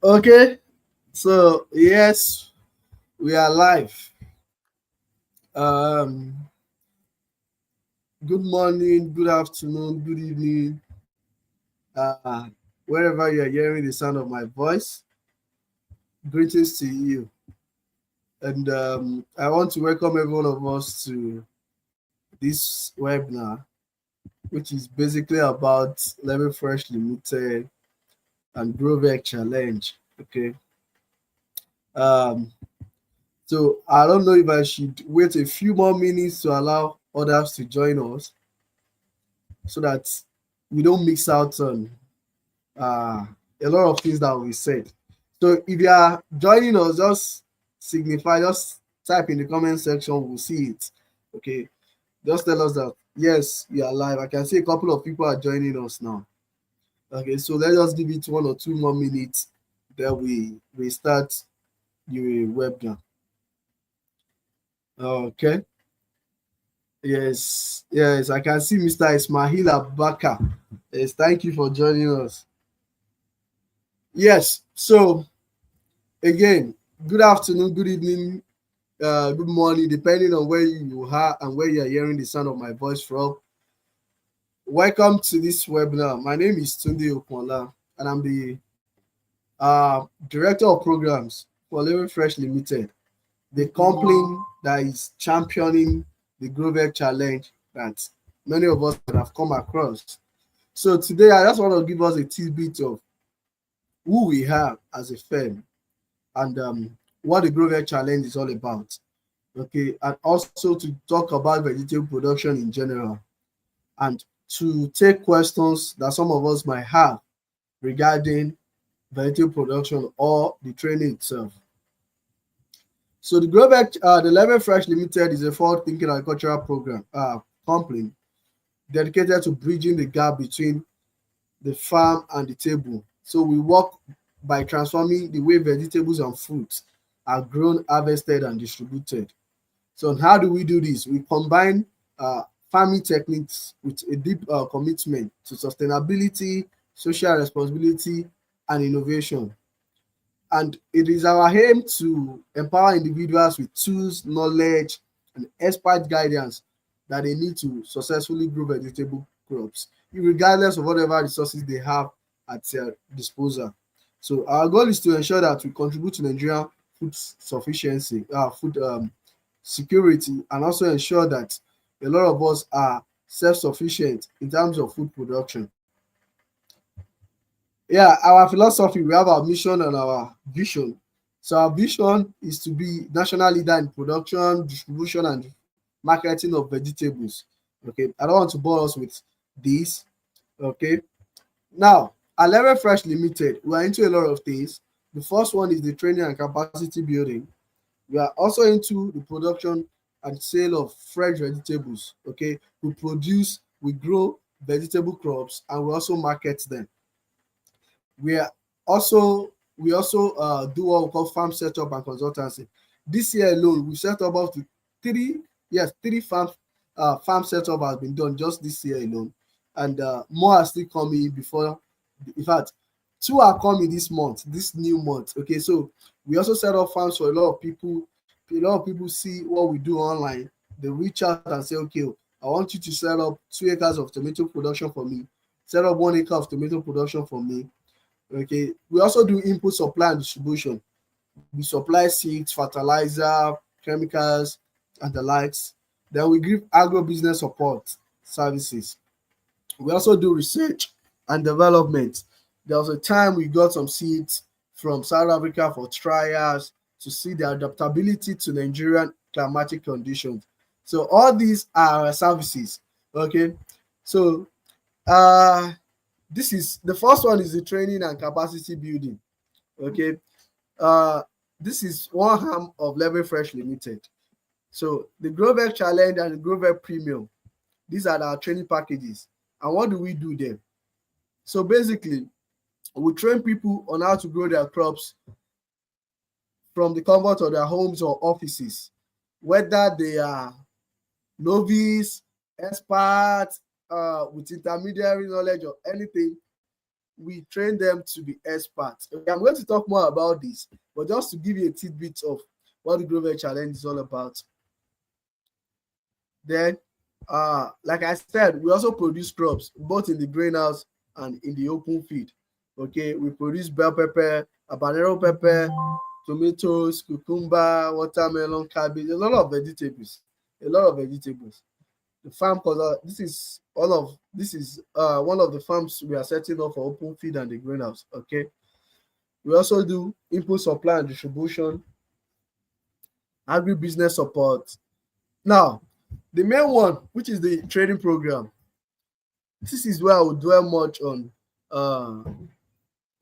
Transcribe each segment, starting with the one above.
Okay, so yes, we are live. Um, Good morning, good afternoon, good evening, uh, wherever you are hearing the sound of my voice. Greetings to you, and I want to welcome every one of us to this webinar, which is basically about Level Fresh Limited and GrowVeg Challenge. Okay, um, so I don't know if I should wait a few more minutes to allow others to join us so that we don't miss out on uh, a lot of things that we said. So if you are joining us, just signify, just type in the comment section, we'll see it. Okay. Just tell us that yes, you are live. I can see a couple of people are joining us now. Okay, so let's just give it 1 or 2 more minutes. Then we start the webinar. Okay. Yes, I can see Mr. Ismail Abaka. Yes, thank you for joining us. Yes, so again, good afternoon, good evening, good morning, depending on where you are and where you are hearing the sound of my voice from. Welcome to this webinar. My name is Tunde Okola, and I'm the Director of Programs for Living Fresh Limited, the company that is championing the GrowVeg Challenge that many of us have come across. So today, I just want to give us a tidbit of who we are as a firm and what the GrowVeg Challenge is all about. Okay, and also to talk about vegetable production in general and to take questions that some of us might have regarding vegetable production or the training itself. So the GrowVeg, the Level Fresh Limited is a forward-thinking agricultural program company dedicated to bridging the gap between the farm and the table. So we work by transforming the way vegetables and fruits are grown, harvested, and distributed. So how do we do this? We combine uh, farming techniques with a deep commitment to sustainability, social responsibility, and innovation. And it is our aim to empower individuals with tools, knowledge, and expert guidance that they need to successfully grow vegetable crops, regardless of whatever resources they have at their disposal. So our goal is to ensure that we contribute to Nigerian food sufficiency, food security, and also ensure that a lot of us are self-sufficient in terms of food production. Yeah, our philosophy, we have our mission and our vision. So our vision is to be national leader in production, distribution, and marketing of vegetables. Okay, I don't want to bore us with this. Okay, now at Level Fresh Limited, we are into a lot of things. The first one is the training and capacity building. We are also into the production and sale of fresh vegetables. Okay, we produce, we grow vegetable crops, and we also market them. We are we also do what we call farm setup and consultancy. This year alone, we set up to three, yes, three farm setup has been done just this year alone, and more are still coming before. In fact, two are coming this month, this new month. Okay, so we also set up farms for a lot of people. A lot of people see what we do online. They reach out and say, okay, I want you to set up 2 acres of tomato production for me. Set up 1 acre of tomato production for me. Okay, we also do input supply and distribution. We supply seeds, fertilizer, chemicals, and the likes. Then we give agro business support services. We also do research and development. There was a time we got some seeds from South Africa for trials to see the adaptability to Nigerian climatic conditions. So all these are our services. Okay, so uh this is the first one is the training and capacity building. Okay, uh this is one arm of Level Fresh Limited. So the GrowVeg Challenge and the GrowVeg Premium, these are our training packages. And what do we do then? So basically, we train people on how to grow their crops from the comfort of their homes or offices, whether they are novice, expert, with intermediary knowledge or anything. we train them to be experts. Okay, I'm going to talk more about this, but just to give you a tidbit of what the GrowVeg Challenge is all about. Then, like I said, we also produce crops both in the greenhouse and in the open field. Okay, we produce bell pepper, habanero pepper, tomatoes, cucumber, watermelon, cabbage, a lot of vegetables. A lot of vegetables. The farm color, this is one of the farms we are setting up for open field and the greenhouse. Okay, we also do input supply and distribution, agribusiness support. Now, the main one, which is the training program, this is where I will dwell much on.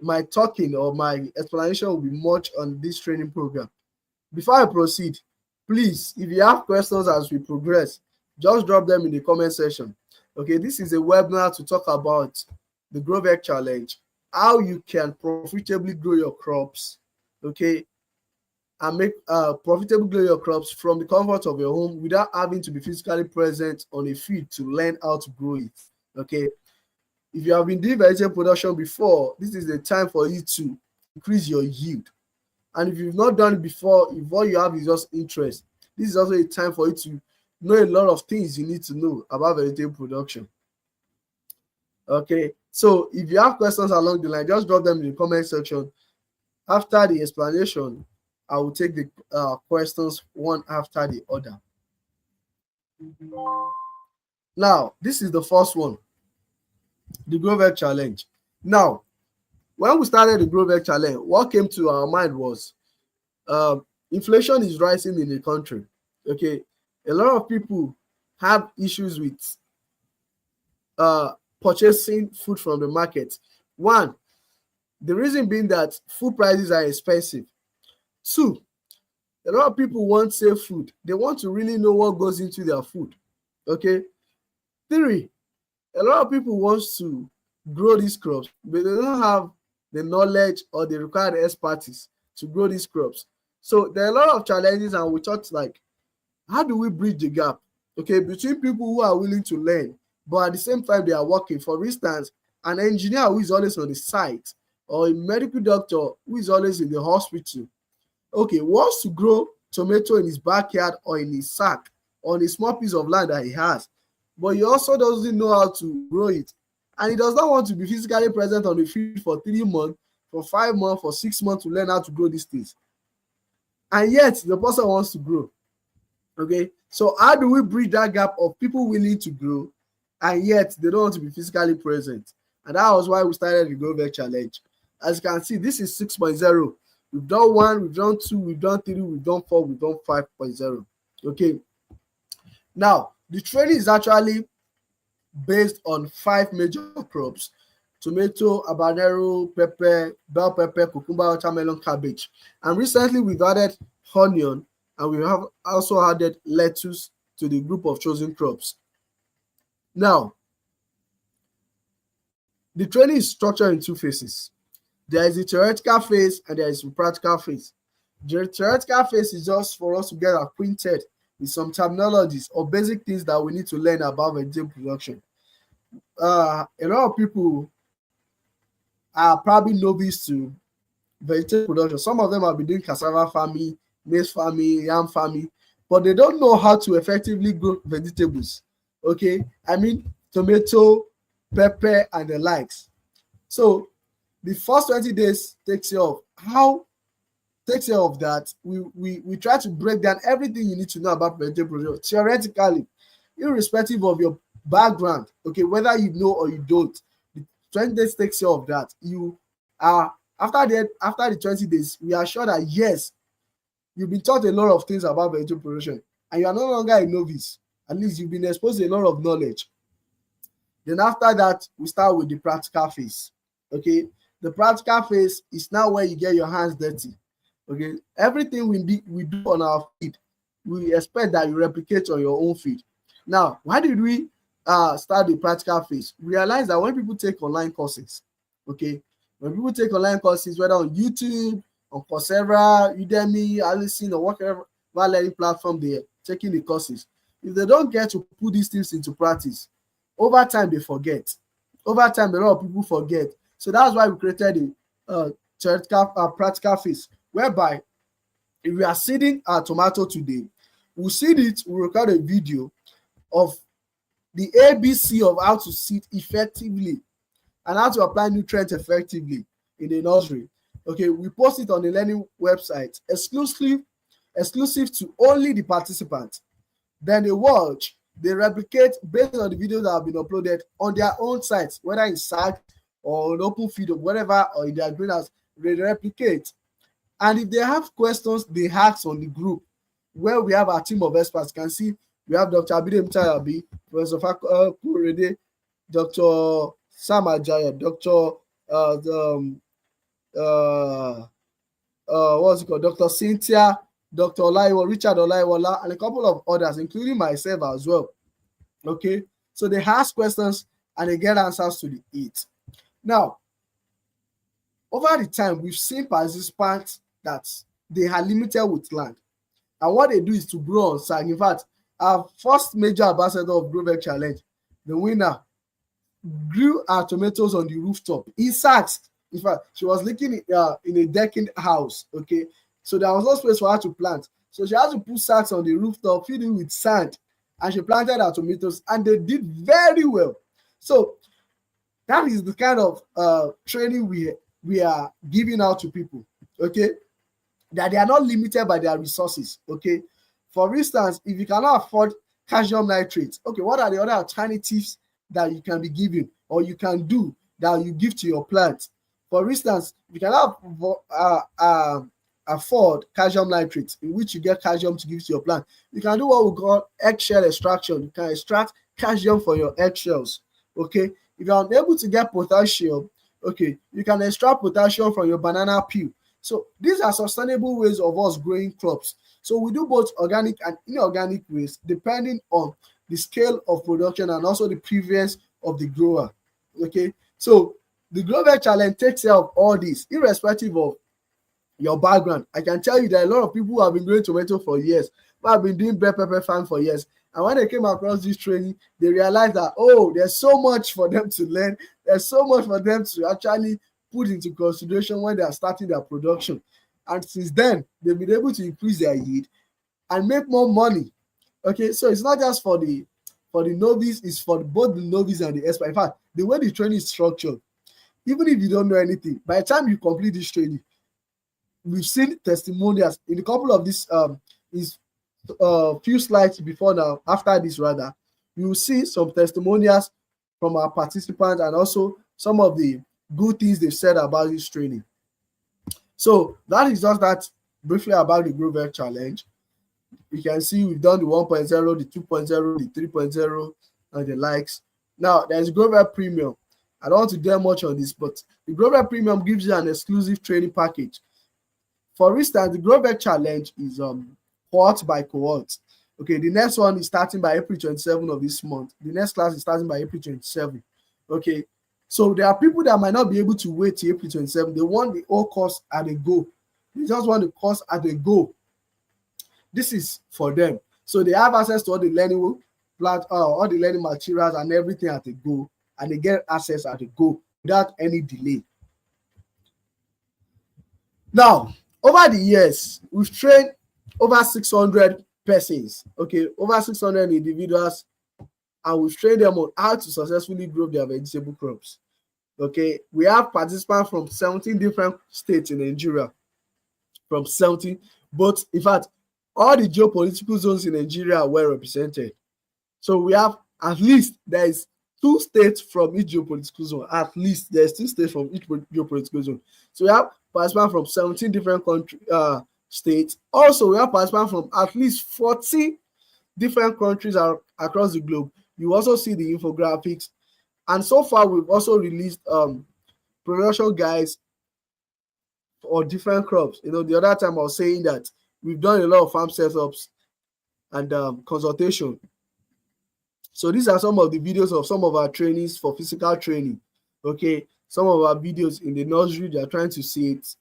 My talking or my explanation will be much on this training program. Before I proceed, please, if you have questions as we progress, just drop them in the comment section. Okay, this is a webinar to talk about the GrowVeg Challenge, how you can profitably grow your crops, okay, and make profitable grow your crops from the comfort of your home without having to be physically present on a field to learn how to grow it. Okay, if you have been doing vegetable production before, this is the time for you to increase your yield. And if you've not done it before, if all you have is just interest, this is also a time for you to know a lot of things you need to know about vegetable production. Okay, so if you have questions along the line, just drop them in the comment section. After the explanation, I will take the questions one after the other. Now, this is the first one, the GrowVeg Challenge. Now, when we started the GrowVeg Challenge, what came to our mind was inflation is rising in the country. Okay, a lot of people have issues with purchasing food from the market. One, the reason being that food prices are expensive. Two, a lot of people want safe food. They want to really know what goes into their food. Okay. Three, a lot of people want to grow these crops, but they don't have the knowledge or the required expertise to grow these crops. So there are a lot of challenges, and we thought, like, how do we bridge the gap, okay, between people who are willing to learn, but at the same time they are working. For instance, an engineer who is always on the site, or a medical doctor who is always in the hospital, okay, wants to grow tomato in his backyard or in his sack on a small piece of land that he has, but he also doesn't know how to grow it, and he does not want to be physically present on the field for 3 months, for 5 months, for 6 months to learn how to grow these things, and yet the person wants to grow. Okay, so how do we bridge that gap of people willing to grow and yet they don't want to be physically present? And that was why we started the GrowVeg Challenge. As you can see, this is 6.0. We've done 1, we've done 2, we've done 3, we've done 4, we've done 5.0. Okay, now the training is actually based on 5 major crops: tomato, habanero, pepper, bell pepper, cucumber, watermelon, cabbage. And recently we've added onion, and we have also added lettuce to the group of chosen crops. Now, the training is structured in 2 phases. There is the theoretical phase and there is the practical phase. The theoretical phase is just for us to get acquainted with some terminologies or basic things that we need to learn about vegetable production. A lot of people are probably novice to vegetable production. Some of them have been doing cassava farming, maize farming, yam farming, but they don't know how to effectively grow vegetables. Okay, I mean tomato, pepper, and the likes. So the first 20 days takes care of that. We try to break down everything you need to know about vegetable production theoretically, irrespective of your background. Okay, whether you know or you don't, the 20 days takes care of that. You are after the 20 days, we are sure that yes, you've been taught a lot of things about vegetable production and you are no longer a novice. At least you've been exposed to a lot of knowledge. Then after that, we start with the practical phase. Okay, the practical phase is now where you get your hands dirty. Okay, everything we do on our feed, we expect that you replicate on your own feed. Now, why did we start the practical phase? We realize that when people take online courses, okay, when people take online courses, whether on YouTube, on Coursera, Udemy, Allison, or whatever learning platform they're taking the courses, if they don't get to put these things into practice, over time they forget. Over time, a lot of people forget. So that's why we created a theoretical practical phase, whereby if we are seeding our tomato today, we'll seed it, we'll record a video of the ABC of how to seed effectively and how to apply nutrients effectively in the nursery. Okay, we post it on the learning website, exclusive to only the participants. Then they watch, they replicate based on the videos that have been uploaded on their own sites, whether in SAG or on open feed or whatever, or in their greenhouse. They replicate. And if they have questions, they ask on the group, where we have our team of experts. You can see we have Dr. Abidem Tayabi, Professor Kurede, Dr. Sam Ajaya, Dr. What's it called? Dr. Cynthia, Dr. Olaiwo, Richard Olaiwola, and a couple of others, including myself as well. Okay, so they ask questions and they get answers to it. Now, over the time, we've seen participants that they are limited with land, and what they do is to grow on site. In fact, our first major ambassador of GrowVeg Challenge, the winner, grew our tomatoes on the rooftop in sacks. In fact, she was living in a decking house. Okay, so there was no space for her to plant, so she had to put sacks on the rooftop, filled it with sand, and she planted her tomatoes, and they did very well. So that is the kind of training we are giving out to people. Okay, that they are not limited by their resources. Okay, for instance, if you cannot afford calcium nitrate, okay, what are the other alternatives that you can be giving or you can do that you give to your plant? For instance, you cannot afford calcium nitrate, in which you get calcium to give to your plant. You can do what we call eggshell extraction. You can extract calcium from your eggshells. Okay, if you are unable to get potassium, okay, you can extract potassium from your banana peel. So these are sustainable ways of us growing crops. So we do both organic and inorganic ways, depending on the scale of production and also the preference of the grower. Okay, so the GrowVeg Challenge takes care of all this, irrespective of your background. I can tell you that a lot of people who have been growing tomato for years, who have been doing bell pepper farm for years, and when they came across this training, they realized that, oh, there's so much for them to learn. There's so much for them to actually put into consideration when they are starting their production. And since then, they've been able to increase their yield and make more money. Okay, so it's not just for the novice, it's for both the novice and the expert. In fact, the way the training is structured, even if you don't know anything, by the time you complete this training, we've seen testimonials in a couple of these few slides before now, after this rather, you will see some testimonials from our participants and also some of the good things they've said about this training. So that is just that briefly about the GrowVeg Challenge. You can see we've done the 1.0, the 2.0, the 3.0, and the likes. Now there's GrowVeg Premium. I don't want to dwell much on this, but the GrowVeg Premium gives you an exclusive training package. For instance, the GrowVeg Challenge is cohort by cohort. Okay, the next one is starting by April 27 of this month. The next class is starting by April 27. Okay, so there are people that might not be able to wait till April 27. They want the whole course at a go. They just want the course at a go. This is for them. So they have access to all the learning all the learning materials and everything at a go, and they get access at a go without any delay. Now, over the years, we've trained over 600 persons, okay, over 600 individuals, and we've trained them on how to successfully grow their vegetable crops. Okay, we have participants from 17 different states in Nigeria, from 17, but in fact, all the geopolitical zones in Nigeria are well represented. So we have at least there is 2 states from each geopolitical zone. At least there's 2 states from each geopolitical zone. So we have participants from 17 different states. Also, we have participants from at least 40 different countries across the globe. You also see the infographics. And so far, we've also released production guides for different crops. You know, the other time I was saying that we've done a lot of farm setups and consultation. So these are some of the videos of some of our trainings for physical training. Okay, some of our videos in the nursery, they are trying to see it.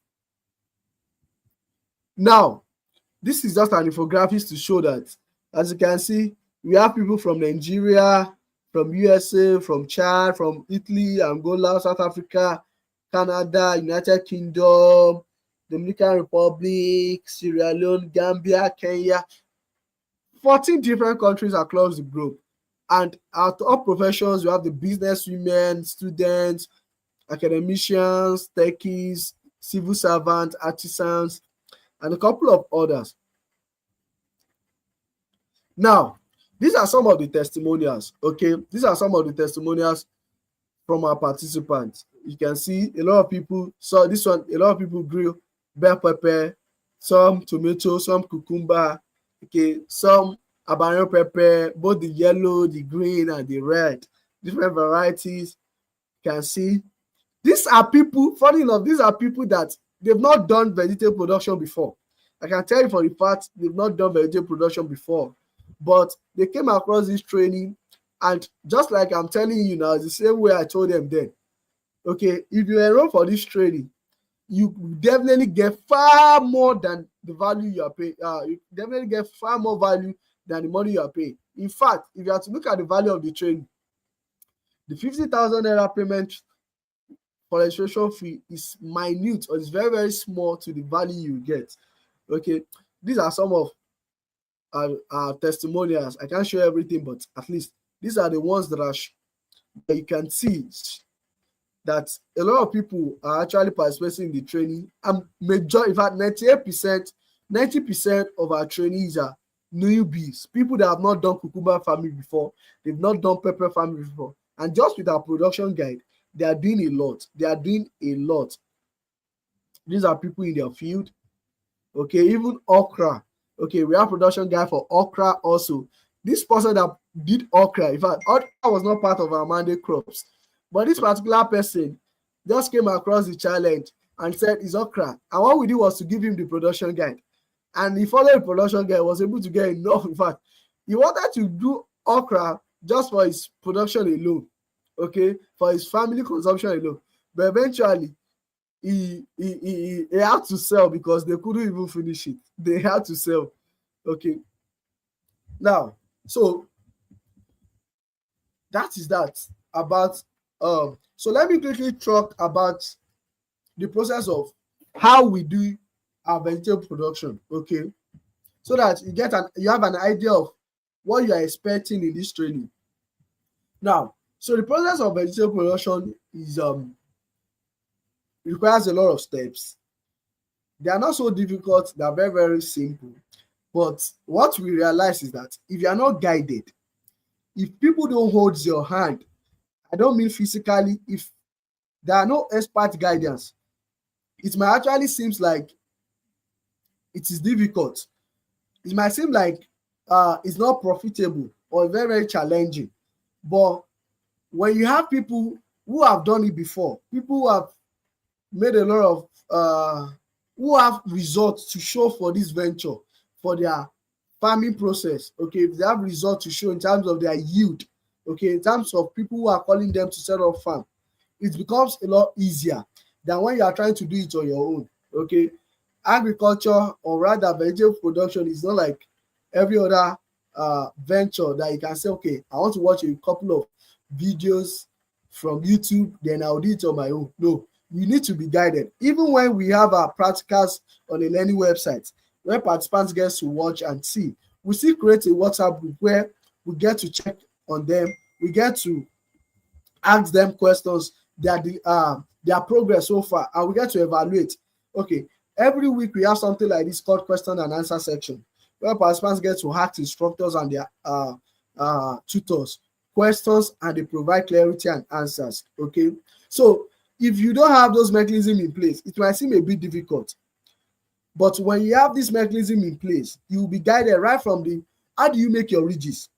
Now, this is just an infographics to show that, as you can see, we have people from Nigeria, from USA, from Chad, from Italy, Angola, South Africa, Canada, United Kingdom, Dominican Republic, Sierra Leone, Gambia, Kenya, 14 different countries across the globe. And our top professions, we have the business women, students, academicians, techies, civil servants, artisans, and a couple of others. Now, these are some of the testimonials, okay? These are some of the testimonials from our participants. You can see a lot of people saw this one, a lot of people grew bell pepper, some tomato, some cucumber, okay, some habanero pepper, both the yellow, the green, and the red, different varieties. You can see these are people, funny enough, these are people that they've not done vegetable production before. I can tell you for the fact they've not done vegetable production before, but they came across this training, and just like I'm telling you now, it's the same way I told them then. Okay, if you enroll for this training, you definitely get far more than the value you are paying. You definitely get far more value than the money you are paying. In fact, if you have to look at the value of the training, the 50,000 naira payment for registration fee is minute, or it's very, very small to the value you get. Okay, these are some of our testimonials. I can't show everything, but at least these are the ones that that you can see that a lot of people are actually participating in the training. And in fact, 90% of our trainees are newbies, people that have not done cucumber farming before, they've not done pepper farming before. And just with our production guide, they are doing a lot. They are doing a lot. These are people in their field. Okay, even okra. Okay, we have production guide for okra also. This person that did okra, in fact, okra was not part of our mandate crops. But this particular person just came across the challenge and said it's okra. And what we did was to give him the production guide. And he followed the production guide, was able to get enough. In fact, he wanted to do okra just for his production alone, okay, for his family consumption alone. But eventually, he had to sell because they couldn't even finish it. They had to sell. Okay. Now, so that is that about so let me quickly talk about the process of how we do our vegetable production, okay, so that you have an idea of what you are expecting in this training. Now, so the process of vegetable production is requires a lot of steps. They are not so difficult, they are very, very simple. But what we realize is that if you are not guided, if people don't hold your hand, I don't mean physically, if there are no expert guidance, it might actually seems like it is difficult. It might seem like it's not profitable or very, very challenging. But when you have people who have done it before, people who have made a lot of who have results to show for this venture, for their farming process, okay, if they have results to show in terms of their yield, okay, in terms of people who are calling them to set up farm, it becomes a lot easier than when you are trying to do it on your own. Okay, agriculture, or rather vegetable production, is not like every other venture that you can say, okay, I want to watch a couple of videos from YouTube, then I'll do it on my own. No, you need to be guided. Even when we have our practicals on a learning website where participants get to watch and see, we still create a WhatsApp group where we get to check on them, we get to ask them questions, their progress so far, and we get to evaluate. Okay, every week we have something like this called question and answer section, where participants get to ask instructors and their tutors questions, and they provide clarity and answers. Okay, so if you don't have those mechanisms in place, it might seem a bit difficult. But when you have this mechanism in place, you will be guided right from the how do you make your ridges?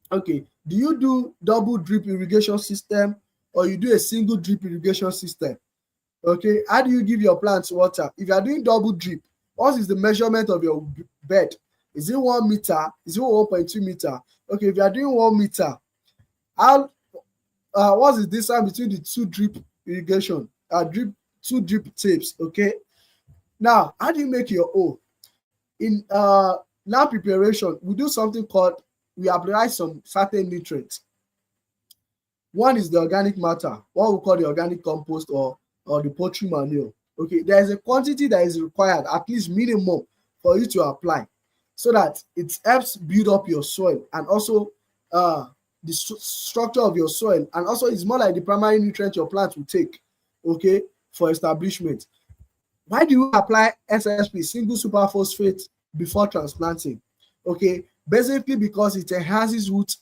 Okay, do you do double drip irrigation system, or you do a single drip irrigation system? Okay, how do you give your plants water? If you are doing double drip, what is the measurement of your bed? Is it 1 meter? Is it 1.2 meter? Okay, if you are doing 1 meter, how what is the distance between the two drip irrigation two drip tapes? Okay, now how do you make your O? In land preparation, we do something called, we apply some certain nutrients. One is the organic matter, what we call the organic compost, or or the poultry manure. Okay, there is a quantity that is required, at least minimum, for you to apply, so that it helps build up your soil, and also the structure of your soil, and also it's more like the primary nutrient your plant will take, okay, for establishment. Why do you apply SSP, single superphosphate, before transplanting? Okay, basically because it enhances root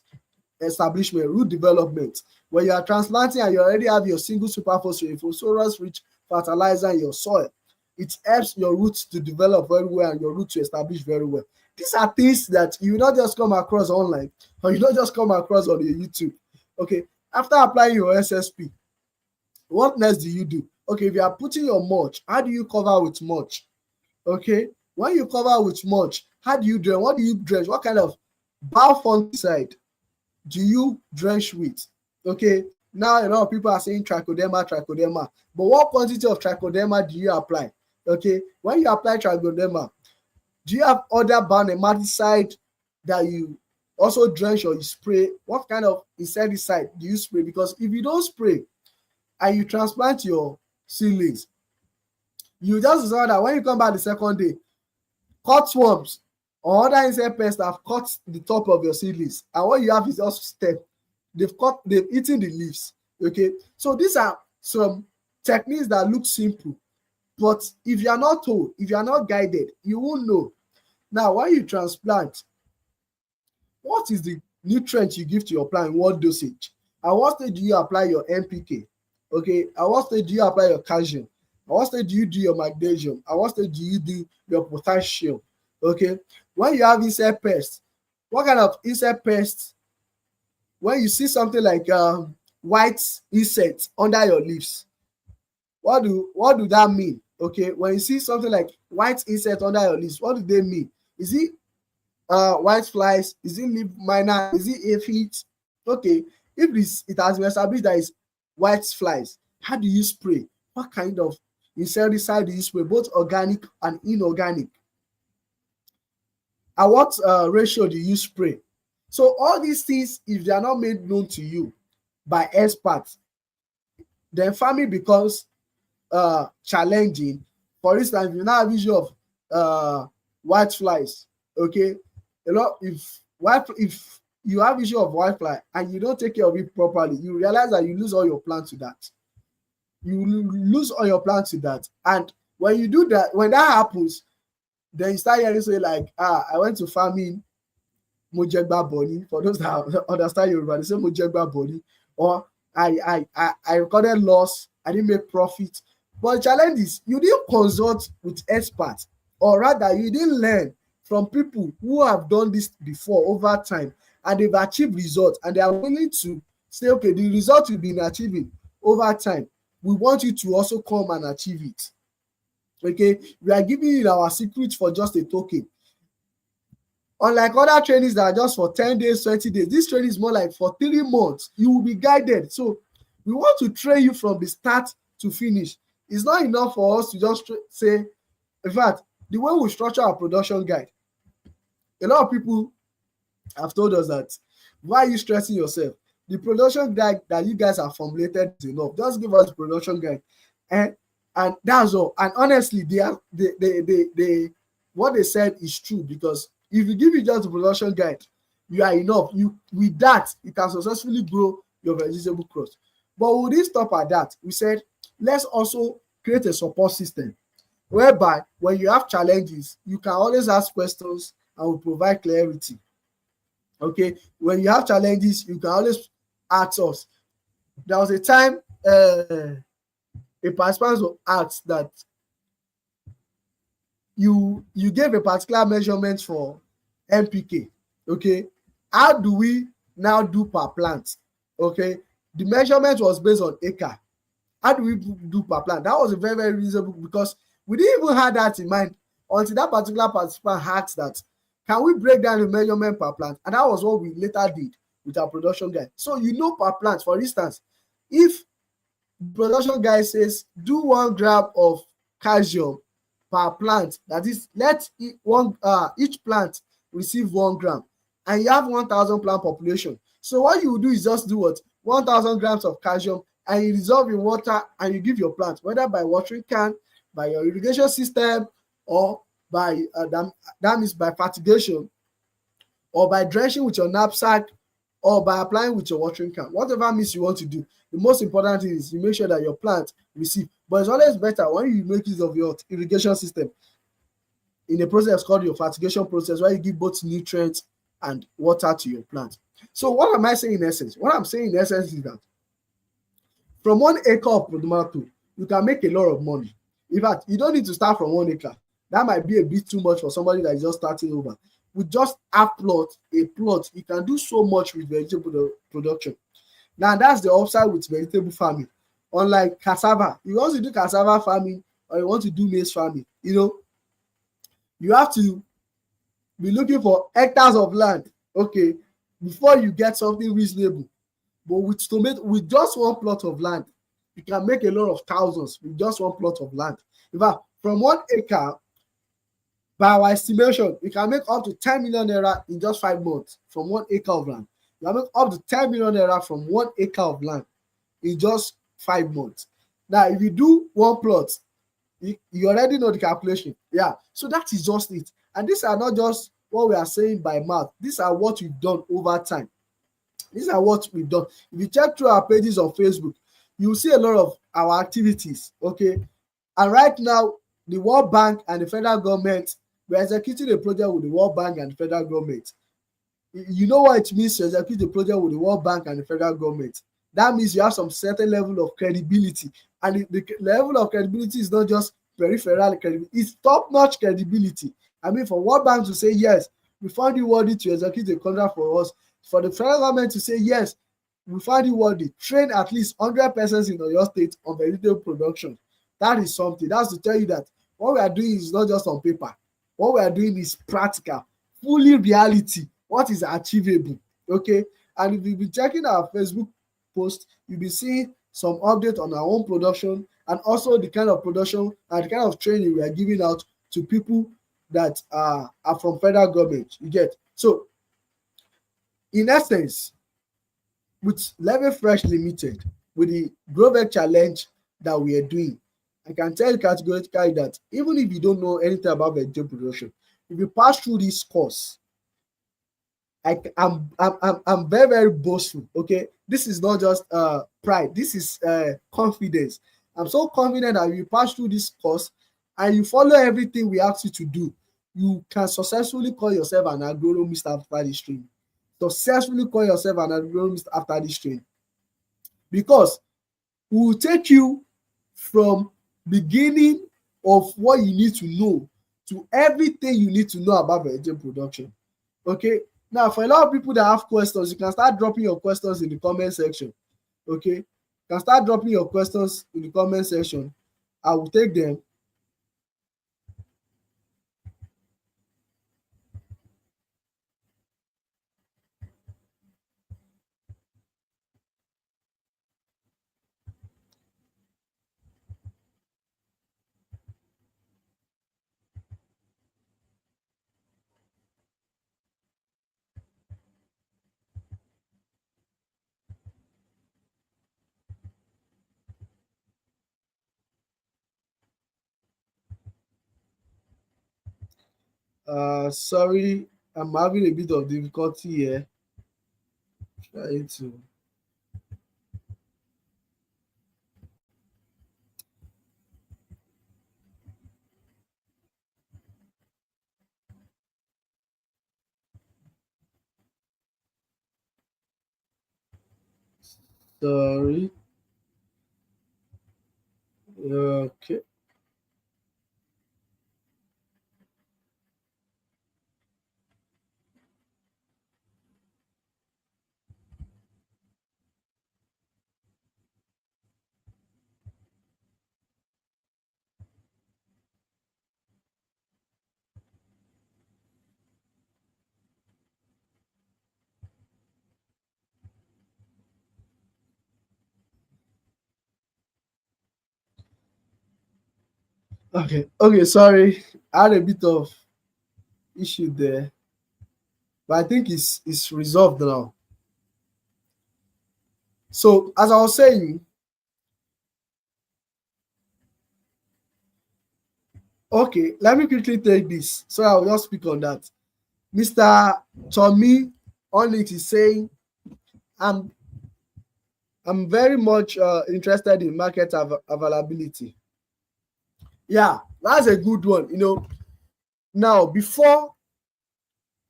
establishment, root development. When you are transplanting and you already have your single superphosphate, phosphorus rich fertilizer in your soil, it helps your roots to develop very well and your roots to establish very well. These are things that you not just come across online, or you not just come across on your YouTube. Okay, after applying your SSP, what next do you do? Okay, if you are putting your mulch, how do you cover with mulch? Okay, when you cover with mulch, how do you drench? What do you drench? What kind of biofungicide do you drench with? Okay, now a lot of people are saying trichoderma, but what quantity of trichoderma do you apply? Okay, when you apply trichoderma, do you have other nematicide that you also drench or you spray? What kind of insecticide do you spray? Because if you don't spray and you transplant your seedlings, you just discover that when you come back the second day, cutworms or other insect pests have cut the top of your seedlings, and what you have is just stem. They've eaten the leaves. Okay, so these are some techniques that look simple, but if you are not told, if you are not guided, you won't know. Now, when you transplant, what is the nutrient you give to your plant, what dosage? At what stage do you apply your NPK? Okay, at what stage do you apply your calcium? At what stage do you do your magnesium? At what stage do you do your potassium? Okay, when you have insect pests, what kind of insect pests? When you see something like white insects under your leaves, what do that mean? Okay, when you see something like white insect under your leaves, what do they mean? Is it white flies? Is it leaf miner? Is it aphids? Okay, if it has been established that it's white flies, how do you spray? What kind of insecticide do you spray, both organic and inorganic? At what ratio do you spray? So all these things, if they are not made known to you by experts, then farming becomes challenging. For instance, if you now have issue of white flies, okay, if you have issue of white fly and you don't take care of it properly, you realize that you lose all your plants to that. You lose all your plants to that, and when you do that, when that happens, then you start hearing say like, I went to farming mojegba boni. For those that understand Yoruba, they say mojegba boni, or I recorded loss, I didn't make profit. But the challenge is you didn't consult with experts, or rather you didn't learn from people who have done this before over time, and they've achieved results, and they are willing to say, okay, the result you've been achieving over time, we want you to also come and achieve it. Okay, we are giving you our secret for just a token. Unlike other trainings that are just for 10 days, 20 days, this training is more like for 3 months. You will be guided. So we want to train you from the start to finish. It's not enough for us to just say, in fact, the way we structure our production guide, a lot of people have told us that, why are you stressing yourself? The production guide that you guys have formulated is enough. Just give us the production guide. And that's all. And honestly, what they said is true, because if you give it just the production guide, you are enough. With that, you can successfully grow your vegetable crops. But we didn't stop at that. We said, let's also create a support system whereby when you have challenges, you can always ask questions and we provide clarity. Okay, when you have challenges, you can always ask us. There was a time a participant was asked that you gave a particular measurement for NPK. Okay, how do we now do per plant? Okay, the measurement was based on acre. How do we do per plant? That was a very, very reasonable, because we didn't even have that in mind until that particular participant asked that, can we break down the measurement per plant? And that was what we later did with our production guide. So per plant, for instance, if the production guide says do 1 gram of calcium per plant, that is, let each plant receive 1 gram, and you have 1,000 plant population. So what you do is just do what? 1,000 grams of calcium and you dissolve in water and you give your plant, whether by watering can, by your irrigation system, or by that means by fertigation, or by drenching with your knapsack, or by applying with your watering can. Whatever means you want to do, the most important thing is you make sure that your plant receive. But it's always better when you make use of your irrigation system in a process called your fertigation process, where you give both nutrients and water to your plant. So what am I saying in essence? What I'm saying in essence is that from 1 acre of tomato, you can make a lot of money. In fact, you don't need to start from 1 acre. That might be a bit too much for somebody that is just starting over. With just a plot, you can do so much with vegetable production. Now, that's the upside with vegetable farming. Unlike cassava, you want to do cassava farming or you want to do maize farming, you have to be looking for hectares of land, okay, before you get something reasonable. But with tomato, with just one plot of land, you can make a lot of thousands with just one plot of land. In fact, from 1 acre, by our estimation, you can make up to 10 million naira in just 5 months from 1 acre of land. You can make up to 10 million naira from 1 acre of land in just 5 months. Now, if you do one plot, you already know the calculation. Yeah, so that is just it. And these are not just what we are saying by mouth. These are what we've done over time. These are what we've done. If you check through our pages on Facebook, you will see a lot of our activities, okay? And right now, the World Bank and the federal government, we're executing a project with the World Bank and the federal government. You know what it means to execute a project with the World Bank and the federal government? That means you have some certain level of credibility. And the level of credibility is not just peripheral credibility, it's top-notch credibility. I mean, for World Bank to say, yes, we found you worthy to execute a contract for us, for the federal government to say, yes, we find you worthy, train at least 100 persons in your state on vegetable production. That is something. That's to tell you that what we are doing is not just on paper. What we are doing is practical, fully reality, what is achievable, okay? And if you've been checking our Facebook post, you'll be seeing some update on our own production and also the kind of production and the kind of training we are giving out to people that are from federal government. You get? So, in essence, with Level Fresh Limited, with the GrowVeg challenge that we are doing, I can tell you categorically that even if you don't know anything about vegetable production, if you pass through this course, I'm very, very boastful. Okay, this is not just pride. This is confidence. I'm so confident that if you pass through this course and you follow everything we ask you to do, you can successfully call yourself an agronomist after this training. Successfully call yourself an agronomist after this training, because we will take you from beginning of what you need to know to everything you need to know about vegetable production. Okay, now for a lot of people that have questions, you can start dropping your questions in the comment section. Okay, you can start dropping your questions in the comment section. I will take them. Sorry, I'm having a bit of difficulty here trying to. Sorry. Okay. Okay, sorry. I had a bit of issue there, but I think it's resolved now. So as I was saying, Okay, let me quickly take this. So I'll just speak on that. Mr. Tommy Onyx is saying, I'm I'm very much interested in market availability. Yeah, that's a good one. Now before,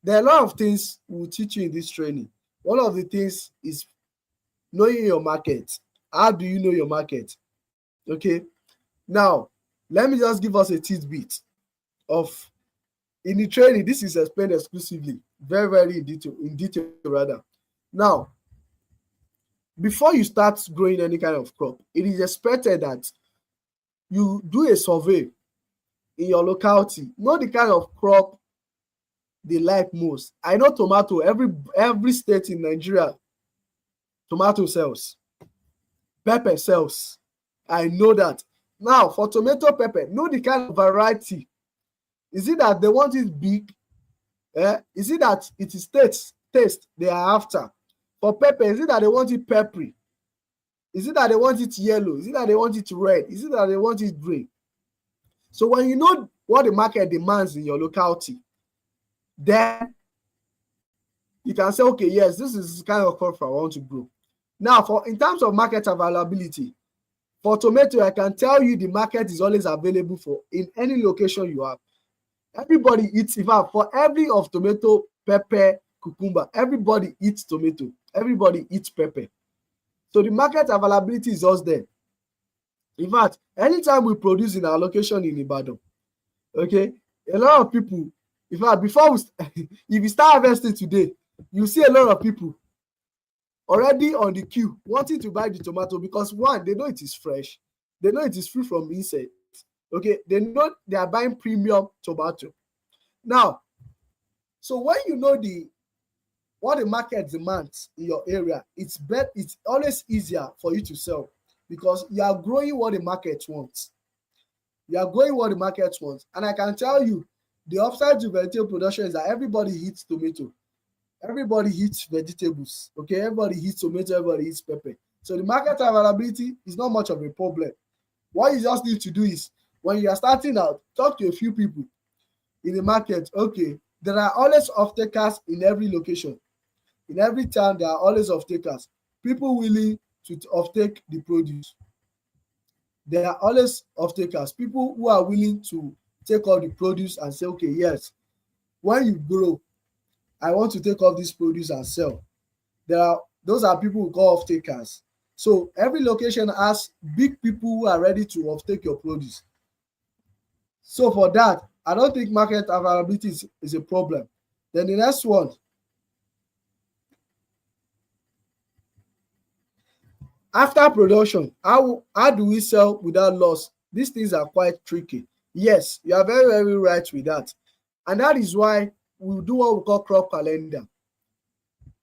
there are a lot of things we'll teach you in this training. One of the things is knowing your market. How do you know your market? Okay. Now, let me just give us a tidbit of, in the training. This is explained exclusively, very, very in detail rather. Now, before you start growing any kind of crop, it is expected that you do a survey in your locality, know the kind of crop they like most. I know tomato, every state in Nigeria, tomato sells, pepper sells. I know that. Now, for tomato pepper, know the kind of variety. Is it that they want it big? Is it that it is taste they are after? For pepper, is it that they want it peppery? Is it that they want it yellow? Is it that they want it red? Is it that they want it green? So when you know what the market demands in your locality, then you can say, okay, yes, this is the kind of crop I want to grow. Now, in terms of market availability, for tomato, I can tell you the market is always available for in any location you have. Everybody eats, in fact, for every of tomato, pepper, cucumber, everybody eats tomato. Everybody eats pepper. So the market availability is just there. In fact, anytime we produce in our location in Ibadan, okay, a lot of people, in fact, before we if you start harvesting today, you see a lot of people already on the queue wanting to buy the tomato, because one, they know it is fresh, they know it is free from insects. Okay, they know they are buying premium tomato. Now, so when you know what the market demands in your area, it's always easier for you to sell, because you are growing what the market wants. You are growing what the market wants. And I can tell you, the upside to vegetable production is that everybody eats tomato. Everybody eats vegetables. Okay, everybody eats tomato, everybody eats pepper. So the market availability is not much of a problem. What you just need to do is, when you are starting out, talk to a few people in the market. Okay, there are always off-takers in every location. In every town, there are always off-takers. People willing to off-take the produce. There are always off-takers. People who are willing to take all the produce and say, okay, yes, when you grow, I want to take off this produce and sell. Those are people who call off-takers. So every location has big people who are ready to off-take your produce. So for that, I don't think market availability is a problem. Then the next one, after production, how do we sell without loss? These things are quite tricky. Yes, you are very, very right with that. And that is why we do what we call crop calendar.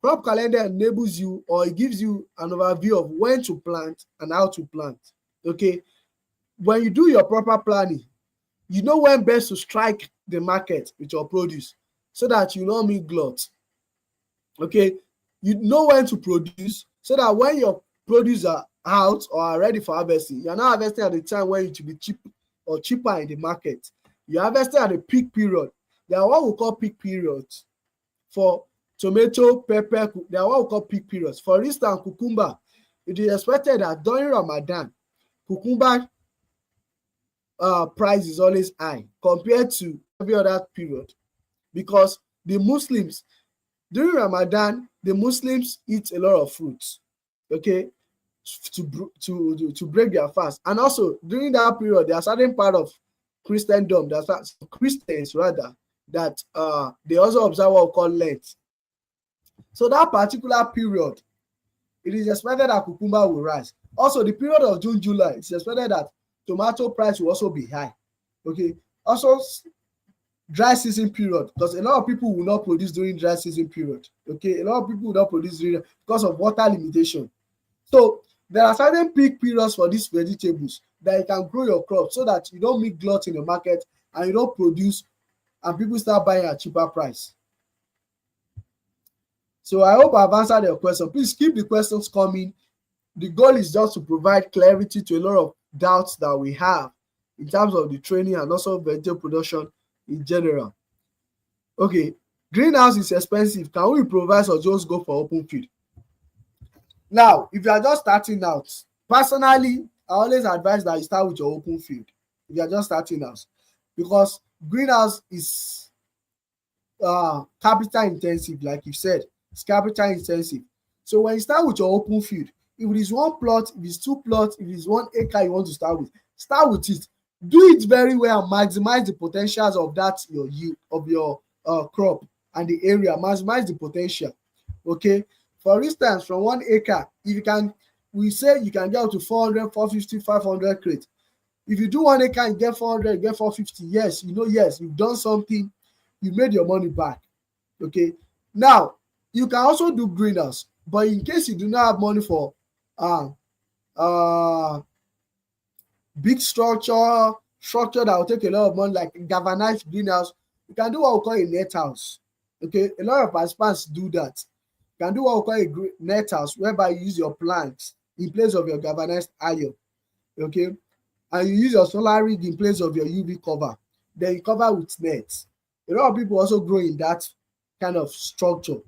Crop calendar enables you, or it gives you an overview of when to plant and how to plant. Okay, when you do your proper planning, you know when best to strike the market with your produce, so that you don't meet glut. Okay, you know when to produce, so that when your produce are out or are ready for harvesting, you're not harvesting at the time when it will be cheap or cheaper in the market. You're harvesting at the peak period. There are what we call peak periods for tomato, pepper. There are what we call peak periods. For instance, cucumber, it is expected that during Ramadan, cucumber price is always high compared to every other period, because the Muslims, during Ramadan, the Muslims eat a lot of fruits, okay, to break their fast. And also during that period, there are certain part of Christendom, there's Christians rather, that they also observe what we call Lent. So that particular period, it is expected that cucumber will rise. Also, the period of June, July, it's expected that tomato price will also be high. Okay. Also, dry season period, because a lot of people will not produce during dry season period. Okay, a lot of people will not produce during, because of water limitation. So there are certain peak periods for these vegetables that you can grow your crop, so that you don't meet glut in the market and you don't produce and people start buying at cheaper price. So I hope I've answered your question. Please keep the questions coming. The goal is just to provide clarity to a lot of doubts that we have in terms of the training and also vegetable production in general. Okay, greenhouse is expensive. Can we improvise or just go for open field? Now, if you are just starting out, personally, I always advise that you start with your open field if you are just starting out, because greenhouse is capital intensive, like you said, it's capital intensive. So when you start with your open field, if it is one plot, if it's two plots, if it's 1 acre you want to start with it. Do it very well and maximize the potentials of that your yield of your crop and the area. Maximize the potential. Okay. For instance, from 1 acre, if you can, we say you can get up to 400, 450, 500 crates. If you do 1 acre and get 400, you get 450. Yes, yes, you've done something. You made your money back. Okay. Now, you can also do greenhouse, but in case you do not have money for big structure that will take a lot of money, like galvanized greenhouse, you can do what we call a net house. Okay. A lot of participants do that. You can do what we call a net house, whereby you use your planks in place of your galvanized iron. Okay. And you use your solar rig in place of your UV cover. Then you cover with nets. A lot of people also grow in that kind of structure,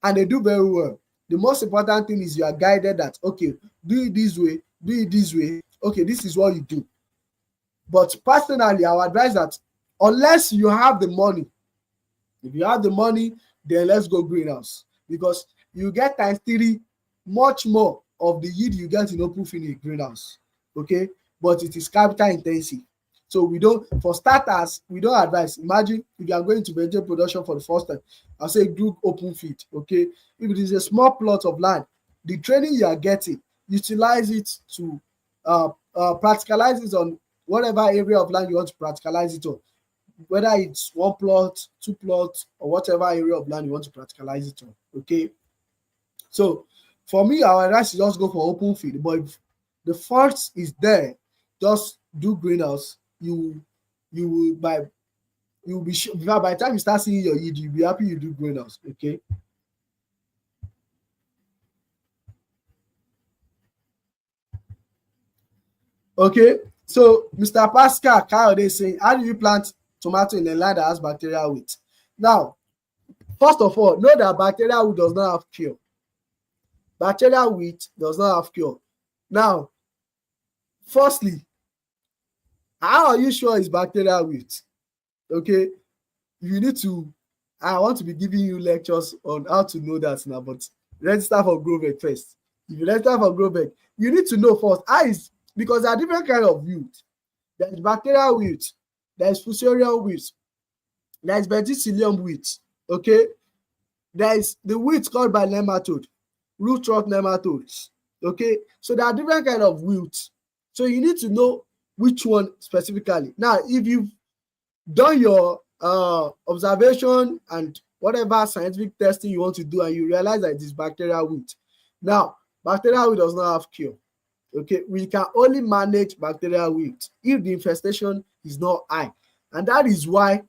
and they do very well. The most important thing is you are guided that, okay, do it this way, do it this way. Okay, this is what you do. But personally, I would advise that unless you have the money, if you have the money, then let's go greenhouse, because you get ×3 much more of the yield you get in open field in greenhouse. Okay, but it is capital intensive. So for starters, we don't advise. Imagine if you are going to vegetable production for the first time, I'll say do open field. Okay, if it is a small plot of land, the training you are getting, utilize it to practicalize it on whatever area of land you want to practicalize it on, whether it's 1 plot, 2 plots, or whatever area of land you want to practicalize it on. Okay, so for me, our advice is just go for open field. But if the funds is there, just do greenhouse. You will be sure, by the time you start seeing your yield, you'll be happy you do greenhouse. Okay. Okay. So Mr. Pascal Kayode is saying, how do you plant tomato in a land that has bacterial wilt? Now, first of all, know that bacterial wilt does not have cure. Bacterial wilt does not have cure. Now, firstly, how are you sure it's bacterial wilt? Okay, you need to, I want to be giving you lectures on how to know that now, but register for GrowVeg first. If you register for GrowVeg, you need to know first, because there are different kinds of wilt. There's bacterial wilt, there's fusarium wilt, there's verticillium wilt. Okay, there's the wilt caused by nematode, root rot nematodes. Okay, so there are different kinds of wilt. So you need to know which one specifically. Now, if you've done your observation and whatever scientific testing you want to do, and you realize that it is bacterial wilt. Now, bacterial wilt does not have cure. Okay, we can only manage bacterial wilt if the infestation is not high, and that is why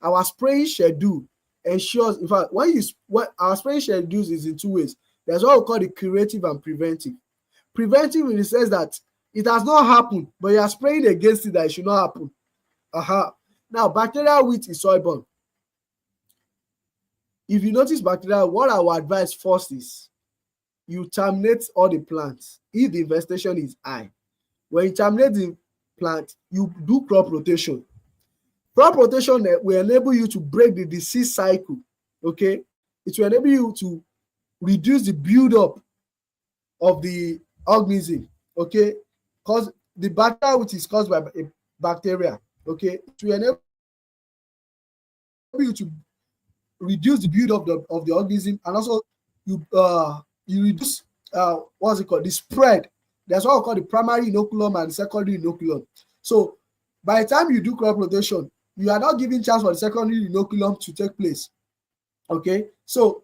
our spraying schedule ensures. In fact, what our spraying schedules is in 2 ways. There's what we call the curative and preventive. Preventive in the sense that it has not happened, but you are spraying against it that it should not happen. Now, bacterial wilt is soil-borne. If you notice bacterial, what I would advise first is you terminate all the plants if the infestation is high. When you terminate the plant, you do crop rotation. Crop rotation will enable you to break the disease cycle. Okay, it will enable you to reduce the build-up of the organism. Okay, because the bacteria which is caused by a bacteria. Okay, it will enable you to reduce the build-up of the organism, and also you reduce what's it called, the spread. That's what we call the primary inoculum and secondary inoculum. So by the time you do crop rotation, you are not giving chance for the secondary inoculum to take place. Okay, so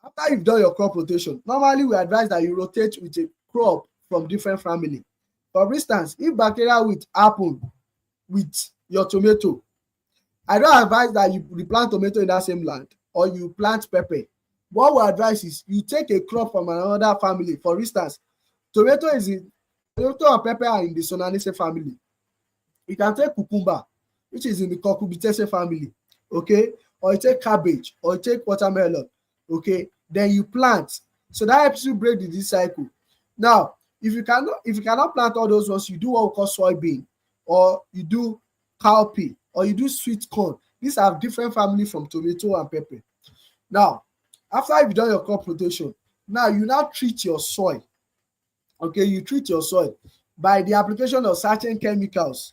after you've done your crop rotation, normally we advise that you rotate with a crop from different family. For instance, if bacterial wilt happen with your tomato, I don't advise that you replant tomato in that same land or you plant pepper. What we advise is you take a crop from another family. For instance, tomato and pepper are in the Solanacea family. You can take cucumber, which is in the cucurbitaceae family, okay, or you take cabbage, or you take watermelon, okay, then you plant. So that helps you break the disease cycle. Now, if you cannot plant all those ones, you do what we call soybean, or you do cowpea, or you do sweet corn. These are different family from tomato and pepper. Now, after you've done your crop rotation, now you now treat your soil. Okay, you treat your soil by the application of certain chemicals.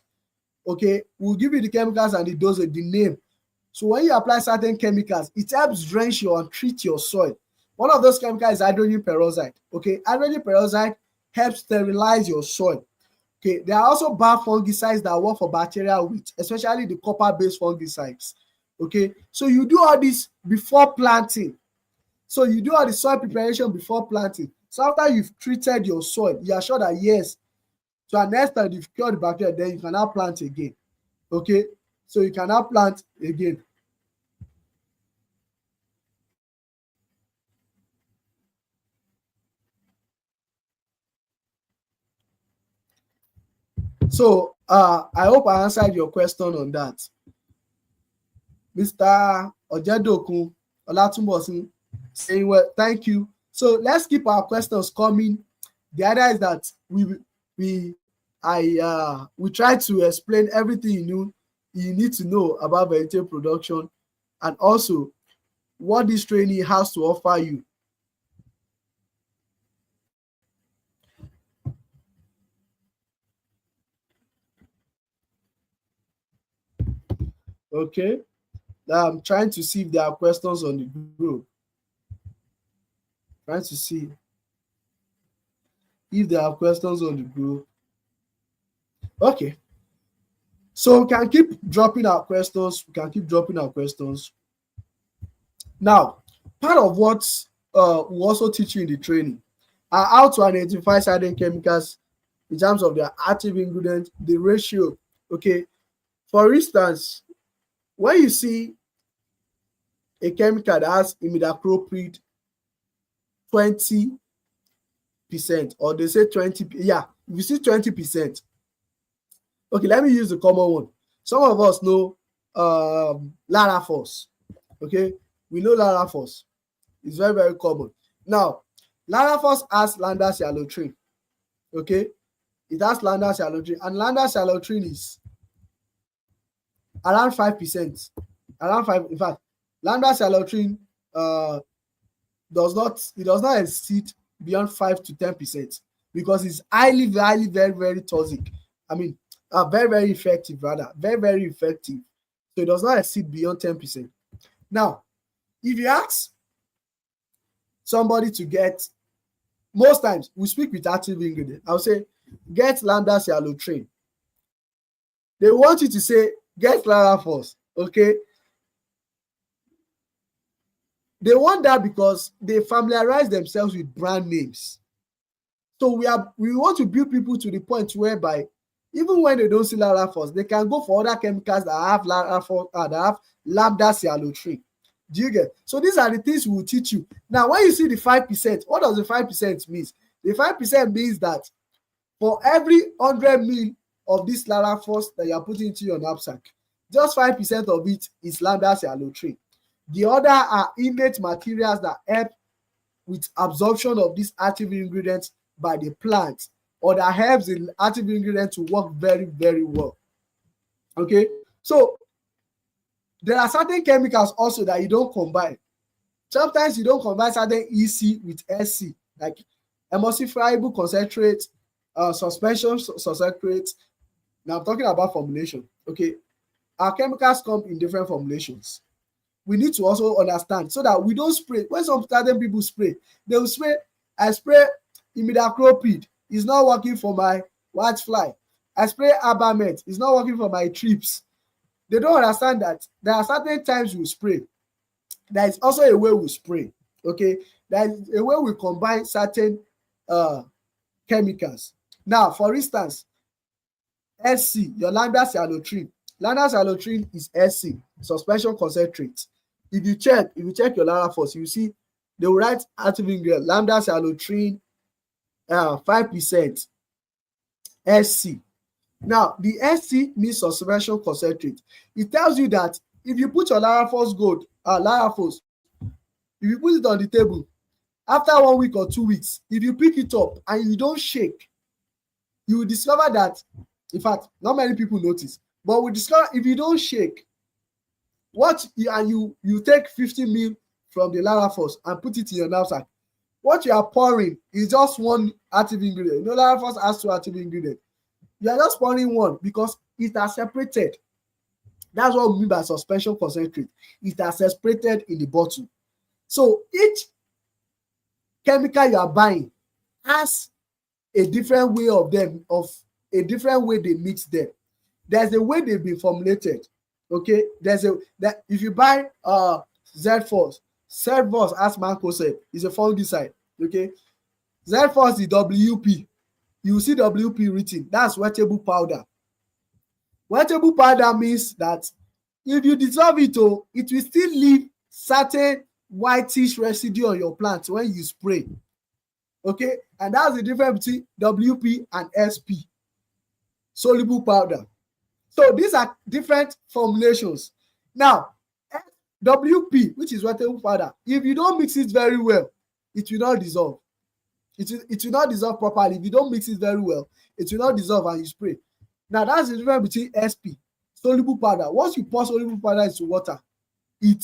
Okay, we'll give you the chemicals and the dosage, the name. So when you apply certain chemicals, it helps drench your and treat your soil. One of those chemicals is hydrogen peroxide. Okay, hydrogen peroxide helps sterilize your soil. Okay, there are also bad fungicides that work for bacterial weeds, especially the copper-based fungicides. Okay, so you do all this before planting. So you do all the soil preparation before planting. So after you've treated your soil, you are sure that yes, so at next time you've cured the bacteria, then you can now plant again. Okay, so you can now plant again. So I hope I answered your question on that. Mr. Ojedokun Olatunbosin saying, well, thank you. So let's keep our questions coming. The idea is that we try to explain everything you need to know about vegetable production, and also what this training has to offer you. Okay, I'm trying to see if there are questions on the group. Trying to see if there are questions on the group. Okay, so we can keep dropping our questions. Now, part of what we also teach you in the training are how to identify certain chemicals in terms of their active ingredient, the ratio. Okay, for instance, when you see a chemical that has imidacloprid 20%, or they say 20, yeah, if you see 20%, okay, let me use the common one. Some of us know Larafos. Okay, we know Larafos. It's very, very common. Now, Larafos has lambda-cyhalothrin. Okay, it has lambda-cyhalothrin, and lambda-cyhalothrin is around 5%. Around 5, in fact, lambda-cyhalothrin does not exceed beyond 5 to 10%, because it's highly, very, very toxic. I mean, very, very effective, rather. Very, very effective. So it does not exceed beyond 10%. Now, if you ask somebody to get, most times we speak with active ingredient, I'll say, get lambda-cyhalothrin. They want you to say, get Larafos. Okay? They want that because they familiarize themselves with brand names. So we want to build people to the point whereby even when they don't see Larafos, they can go for other chemicals that have Larafos, that have lambda-cyhalothrin. Do you get? So these are the things we will teach you. Now, when you see the 5%, what does the 5% mean? The 5% means that for every 100 ml of this Larafos that you are putting into your knapsack, just 5% of it is lambda-cyhalothrin. The other are innate materials that help with absorption of these active ingredients by the plant, or that helps the active ingredient to work very, very well. Okay, so there are certain chemicals also that you don't combine. Sometimes you don't combine certain EC with SC, like emulsifiable concentrate, suspension concentrate. Now I'm talking about formulation. Okay, our chemicals come in different formulations. We need to also understand so that we don't spray. When some certain people spray, they will spray. I spray imidacloprid, it's not working for my white fly. I spray Abamet, it's not working for my trips. They don't understand that there are certain times we spray. There is also a way we spray. Okay, there is a way we combine certain chemicals. Now, for instance, SC, your lambda-cyhalothrin. Lambda-cyhalothrin is SC, suspension concentrate. If you check your Larafos, you see they will write active ingredient lambda-cyhalothrin 5% SC. Now, the SC means suspension concentrate. It tells you that if you put your Larafos, if you put it on the table, after 1 week or 2 weeks, if you pick it up and you don't shake, you will discover that, in fact, not many people notice, but we discover if you don't shake, you take 50 ml from the Larafos and put it in your knapsack, what you are pouring is just one active ingredient. Larafos has 2 active ingredients. You are just pouring one because it has separated. That's what we mean by suspension concentrate. It has separated in the bottle. So each chemical you are buying has a different way a different way they mix them. There's a way they've been formulated. Okay, if you buy Z-Force, as Marco said, is a fungicide. Okay, Z-Force is WP. You see WP written. That's wettable powder. Wettable powder means that if you dissolve it, it will still leave certain whitish residue on your plant when you spray. Okay, and that's the difference between WP and SP, soluble powder. So these are different formulations. Now, WP, which is wettable powder, if you don't mix it very well, it will not dissolve. It will not dissolve properly. If you don't mix it very well, it will not dissolve and you spray. Now, that's the difference between SP, soluble powder. Once you pour soluble powder into water, it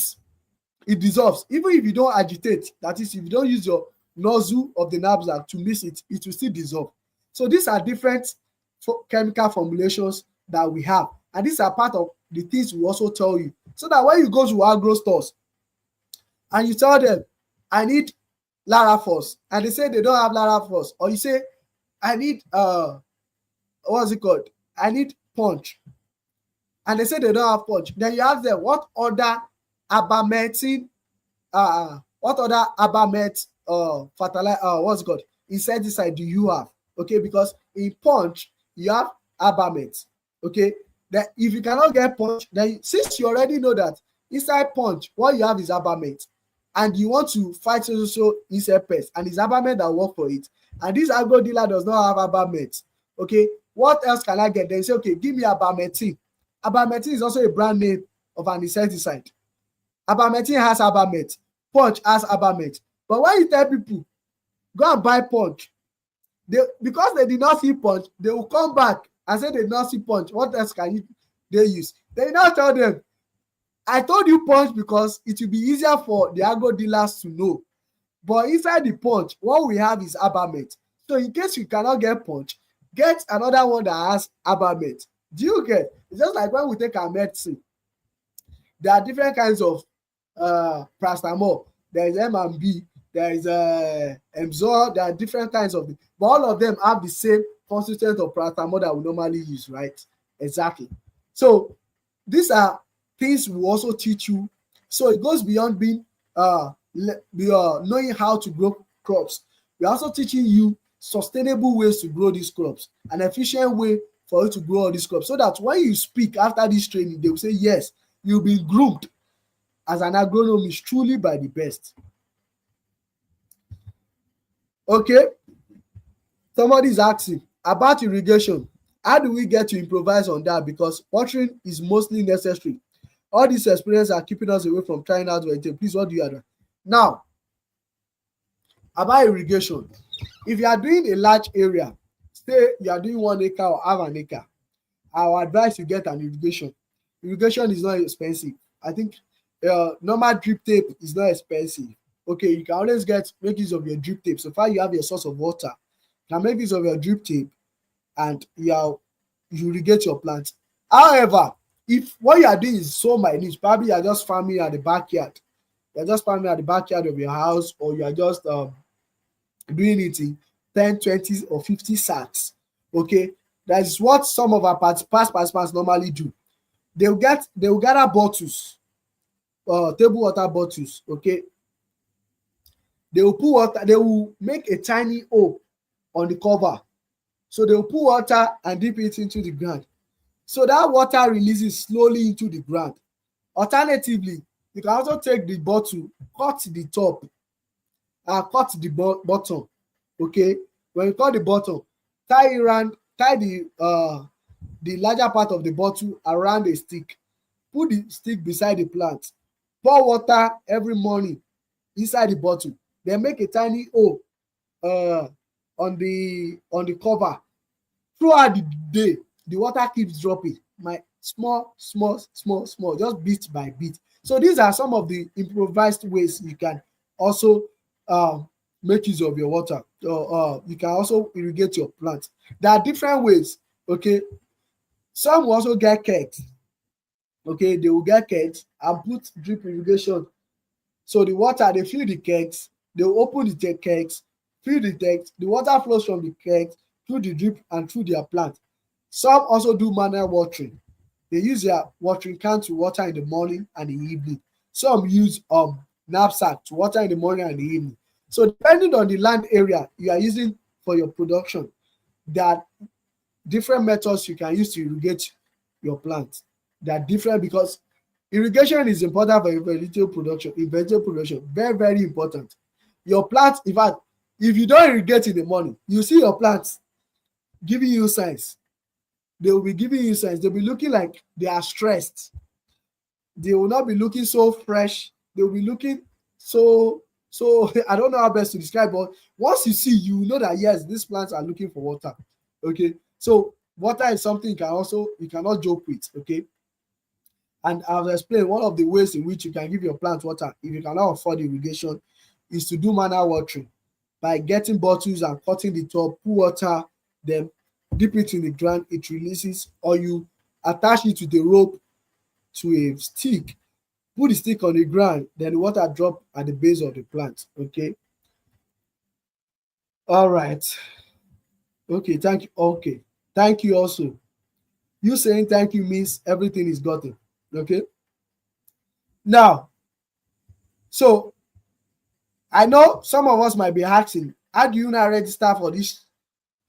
dissolves. Even if you don't agitate, that is, if you don't use your nozzle of the knapsack to mix it, it will still dissolve. So these are different chemical formulations that we have, and these are part of the things we also tell you, so that when you go to agro stores and you tell them, I need Larafos, and they say they don't have Larafos, or you say, I need what's it called? I need Punch, and they say they don't have Punch. Then you ask them, what other fertilizer, what's it called? Insecticide do you have? Okay, because in Punch you have Abamet. Okay, then if you cannot get Punch, then since you already know that inside Punch what you have is Abamet, and you want to fight so insect pest, and it's Abamet that work for it, and this agro dealer does not have Abamet, okay, what else can I get? Then you say, okay, give me Abametin. Abametin is also a brand name of an insecticide. Abametin has Abamet, Punch has Abamet. But when you tell people, go and buy Punch, because they did not see Punch, they will come back and say they did not see Punch. What else can they use? They now tell them, I told you Punch because it will be easier for the agro dealers to know. But inside the Punch, what we have is Abamet. So in case you cannot get Punch, get another one that has Abamet. Do you get? It's just like when we take our medicine. There are different kinds of paracetamol. There is M&B, there is Emzor, there are different kinds of it. But all of them have the same constituent of paracetamol that we normally use, right? Exactly. So these are things we also teach you. So it goes beyond being knowing how to grow crops. We're also teaching you sustainable ways to grow these crops, an efficient way for you to grow all these crops, so that when you speak after this training, they will say, yes, you've been groomed as an agronomist truly by the best. Okay, somebody is asking about irrigation. How do we get to improvise on that? Because watering is mostly necessary. All these experiences are keeping us away from trying out vegetable. Please, what do you advise? Now, about irrigation, if you are doing a large area, say you are doing 1 acre or half an acre, I will advise you get an irrigation. Irrigation is not expensive. I think normal drip tape is not expensive. Okay, you can always make use of your drip tape. So far you have your source of water, you can make use of your drip tape and you irrigate your plants. However, if what you are doing is so minute, probably you are just farming at the backyard. You are just farming at the backyard of your house, or you are just doing it in 10, 20, or 50 sacks. Okay, that is what some of our past participants normally do. They will gather bottles, table water bottles. Okay, they will put water. They will make a tiny hole on the cover, so they will put water and dip it into the ground. So that water releases slowly into the ground. Alternatively, you can also take the bottle, cut the top, cut the bottom. Okay, when you cut the bottom, tie the the larger part of the bottle around a stick. Put the stick beside the plant. Pour water every morning inside the bottle. Then make a tiny hole on the cover. Throughout the day, the water keeps dropping. My small, small, small, small, just bit by bit. So these are some of the improvised ways you can also uh, make use of your water. You can also irrigate your plant. There are different ways. Okay, some will also get kegs. Okay, they will get kegs and put drip irrigation. So the water, they fill the kegs, they will open the kegs, fill the kegs, the water flows from the kegs through the drip and through their plant. Some also do manual watering. They use their watering can to water in the morning and the evening. Some use knapsack to water in the morning and the evening. So depending on the land area you are using for your production, there are different methods you can use to irrigate your plant. They are different because irrigation is important for vegetable production. In vegetable production, very, very important. Your plant, in fact, if you don't irrigate in the morning, you see your plants giving you signs. They will be giving you signs. They'll be looking like they are stressed. They will not be looking so fresh. They will be looking so I don't know how best to describe, but once you see, you know that yes, these plants are looking for water. Okay, so water is something you cannot joke with. Okay, and I've explained one of the ways in which you can give your plant water if you cannot afford irrigation is to do manual watering by getting bottles and cutting the top, put water, then dip it in the ground, it releases, or you attach it to the rope to a stick, put the stick on the ground, then the water drop at the base of the plant. Okay. All right. Okay. Thank you. Okay. Thank you also. You saying thank you means everything is gotten. Okay. Now, so I know some of us might be asking, how do you now register for this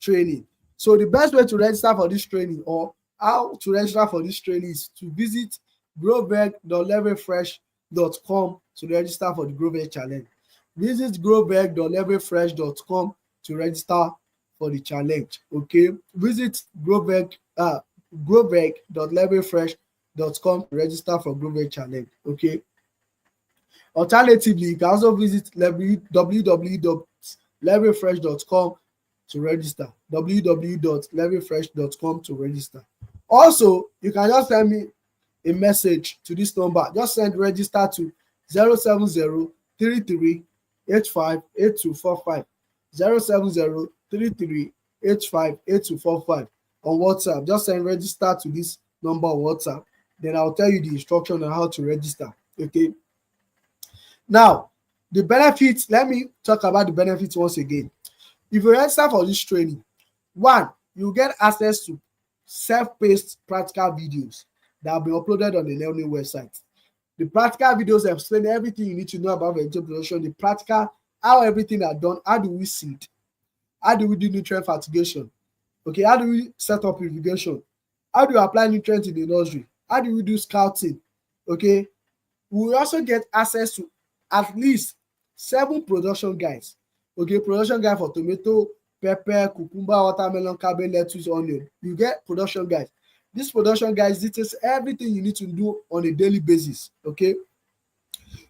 training? So the best way to register for this training or how to register for this training is to visit groveg.levelfresh.com to register for the GrowVeg challenge. Visit groveg.levelfresh.com to register for the challenge. Okay, visit groveg.levelfresh.com to register for GrowVeg challenge. Okay. Alternatively, you can also visit www.levelfresh.com to register. www.levelfresh.com to register. Also, you can just send me a message to this number. Just send register to 070-3385-8245. 070-3385-8245 on WhatsApp. Just send register to this number on WhatsApp. Then I'll tell you the instruction on how to register. Okay. Now, the benefits, let me talk about the benefits once again. If you register for this training, one, you get access to self-paced practical videos that will be uploaded on the learning website. The practical videos explain everything you need to know about vegetable production, the practical, how everything are done, how do we seed, how do we do nutrient fertigation, okay, how do we set up irrigation, how do you apply nutrients in the nursery, how do we do scouting, okay. We will also get access to at least 7 production guides. Okay, production guide for tomato, pepper, cucumber, watermelon, cabbage, lettuce, onion. You get production guides. This production guides details everything you need to do on a daily basis. Okay,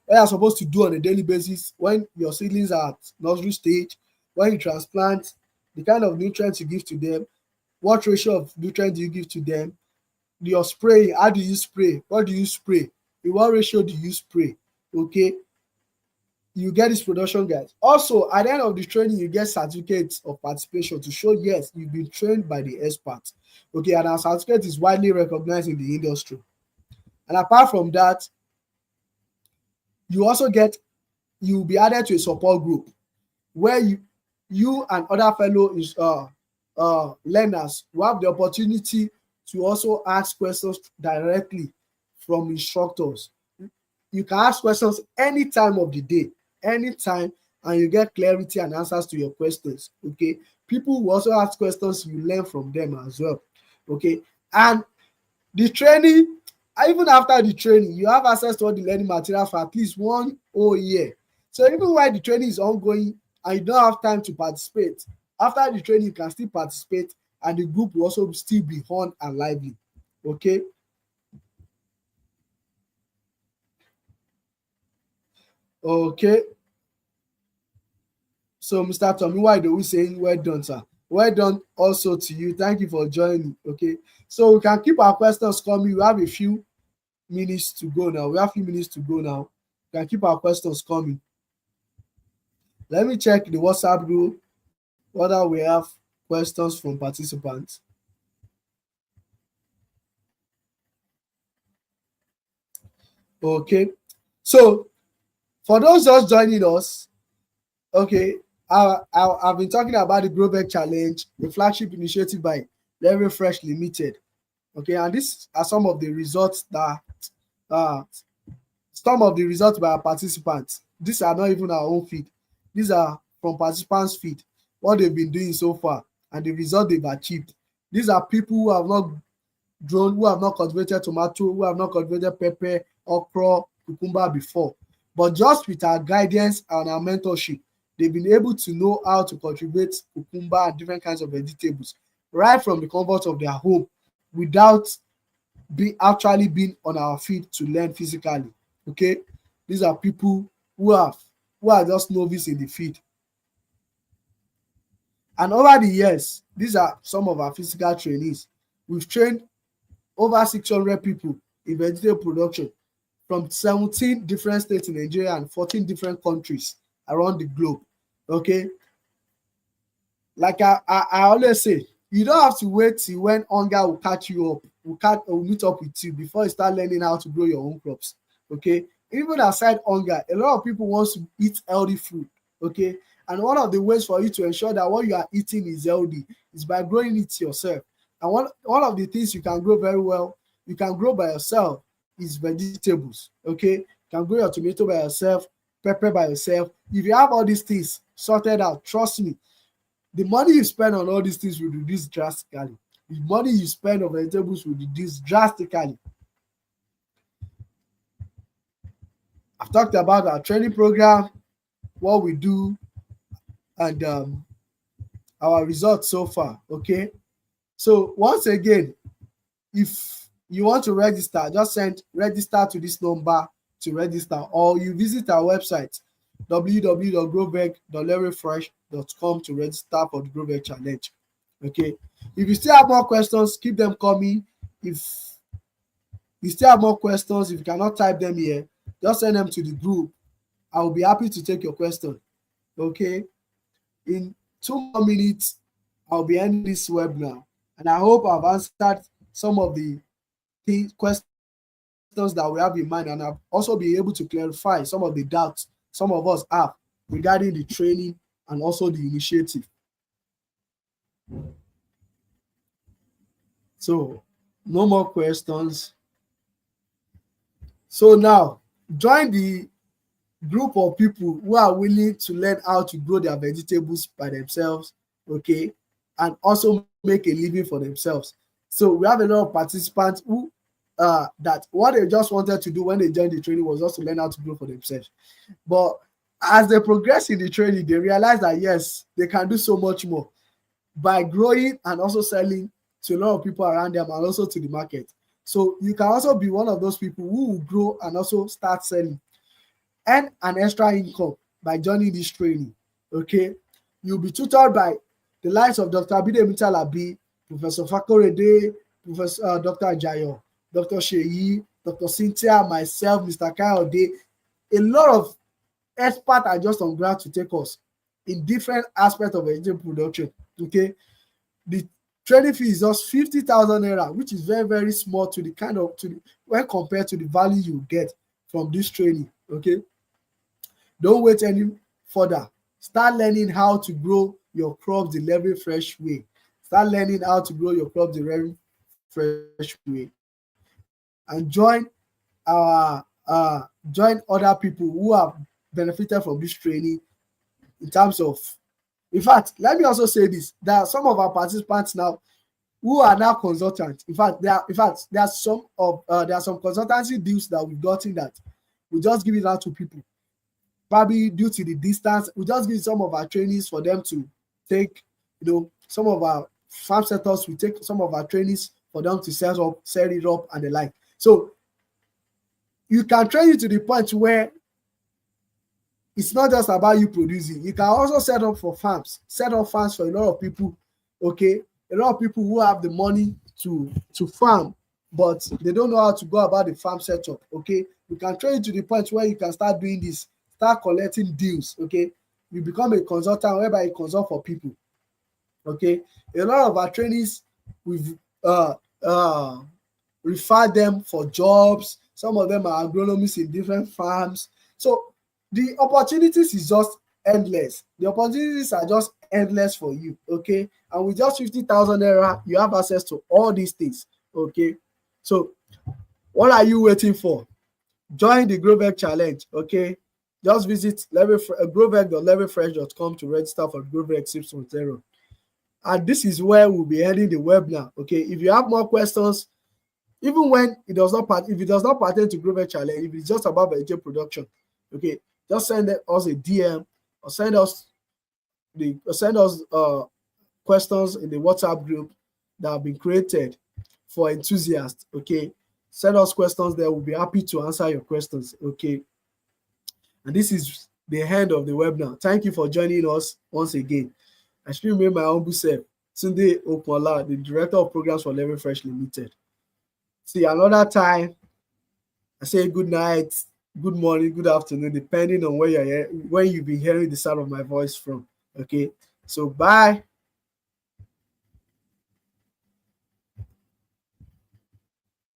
what you are supposed to do on a daily basis when your seedlings are at nursery stage, when you transplant, the kind of nutrients you give to them, what ratio of nutrients do you give to them, your spray, how do you spray, what do you spray, in what ratio do you spray. Okay, you get this production guide. Also, at the end of the training, you get certificates of participation to show yes, you've been trained by the experts. Okay, and our certificate is widely recognized in the industry. And apart from that, you also you'll be added to a support group where you and other fellow learners will have the opportunity to also ask questions directly from instructors. You can ask questions any time of the day, anytime, and you get clarity and answers to your questions. Okay, people will also ask questions, you learn from them as well. Okay, and the training, even after the training, you have access to all the learning materials for at least 1 whole year. So even while the training is ongoing and you don't have time to participate, after the training you can still participate and the group will also still be on and lively. Okay. Okay. So, Mr. Tommy, why do we saying well done, sir? Well done also to you. Thank you for joining. Okay. So we can keep our questions coming. We have a few minutes to go now. We have a few minutes to go now. We can keep our questions coming. Let me check the WhatsApp group whether we have questions from participants. Okay. So for those just joining us, okay, I've been talking about the GrowVeg Challenge, the flagship initiative by Level Fresh Limited. Okay, and these are some of the results that uh, some of the results by our participants. These are not even our own feed. These are from participants' feed, what they've been doing so far and the result they've achieved. These are people who have not grown, who have not cultivated tomato, who have not cultivated pepper, okra, cucumber before. But just with our guidance and our mentorship, they've been able to know how to cultivate cucumber and different kinds of vegetables right from the comfort of their home without actually being on our feet to learn physically. Okay, these are people who are just novice in the field. And over the years, these are some of our physical trainees. We've trained over 600 people in vegetable production from 17 different states in Nigeria and 14 different countries around the globe. Okay, like I always say, you don't have to wait till when hunger will catch you up, will meet up with you before you start learning how to grow your own crops. Okay, even aside hunger, a lot of people want to eat healthy food. Okay, and one of the ways for you to ensure that what you are eating is healthy is by growing it yourself. And one of the things you can grow very well, you can grow by yourself, is vegetables. Okay, you can grow your tomato by yourself, pepper by yourself. If you have all these things sorted out, trust me, the money you spend on all these things will reduce drastically. The money you spend on vegetables will reduce drastically. I've talked about our training program, what we do, and our results so far. Okay, so once again, if you want to register, just send register to this number to register, or you visit our website www.growveg.lerefresh.com to register for the GrowVeg Challenge. Okay, if you still have more questions, keep them coming. If you still have more questions, if you cannot type them here, just send them to the group. I will be happy to take your question. Okay, in 2 more minutes, I'll be ending this webinar, and I hope I've answered some of the questions that we have in mind, and I'll also be able to clarify some of the doubts some of us have regarding the training and also the initiative. So, no more questions. So now, join the group of people who are willing to learn how to grow their vegetables by themselves, okay, and also make a living for themselves. So we have a lot of participants who that what they just wanted to do when they joined the training was just to learn how to grow for themselves. But as they progress in the training, they realize that yes, they can do so much more by growing and also selling to a lot of people around them and also to the market. So you can also be one of those people who will grow and also start selling, earn an extra income by joining this training. Okay, you'll be tutored by the likes of Dr. Abidemi Talabi, Professor Fakorede, Professor Dr. Ajayo, Dr. Sheyi, Dr. Cynthia, myself, Mr. Kayode. A lot of experts are just on ground to take us in different aspects of vegetable production. Okay, the training fee is just 50,000 naira, which is very, very small to the when compared to the value you get from this training. Okay, don't wait any further. Start learning how to grow your crops the Level Fresh way. Start learning how to grow your crops the Level Fresh way, and join other people who have benefited from this training in terms of. In fact, let me also say this: there are some of our participants now who are now consultants. In fact, there are some consultancy deals that we've gotten that we just give it out to people. Probably due to the distance, we just give some of our trainees for them to take, some of our farm setups. We take some of our trainees for them to set it up and the like. So you can train you to the point where it's not just about you producing. You can also set up farms for a lot of people. Okay, a lot of people who have the money to farm, but they don't know how to go about the farm setup. Okay, you can train you to the point where you can start doing this, start collecting deals. Okay, you become a consultant whereby you consult for people. Okay, a lot of our trainees, we've refer them for jobs. Some of them are agronomists in different farms. So the opportunities is just endless. The opportunities are just endless for you. Okay, and with just 50,000 naira, you have access to all these things. Okay, so what are you waiting for? Join the GrowVeg challenge. Okay, just visit growveg.levelfresh.com to register for GrowVeg 6.0. And this is where we'll be ending the webinar. Okay, if you have more questions, even when it does not pertain to GrowVeg challenge, if it's just about vegetable production, okay, just send us a DM or send us questions in the WhatsApp group that have been created for enthusiasts. Okay, send us questions there. We'll be happy to answer your questions. Okay, and this is the end of the webinar. Thank you for joining us once again. I still remain my humble self, Tunde Okunola, the Director of Programs for Level Fresh Limited. See, another time, I say good night, good morning, good afternoon, depending on where you've been hearing the sound of my voice from. Okay, so bye.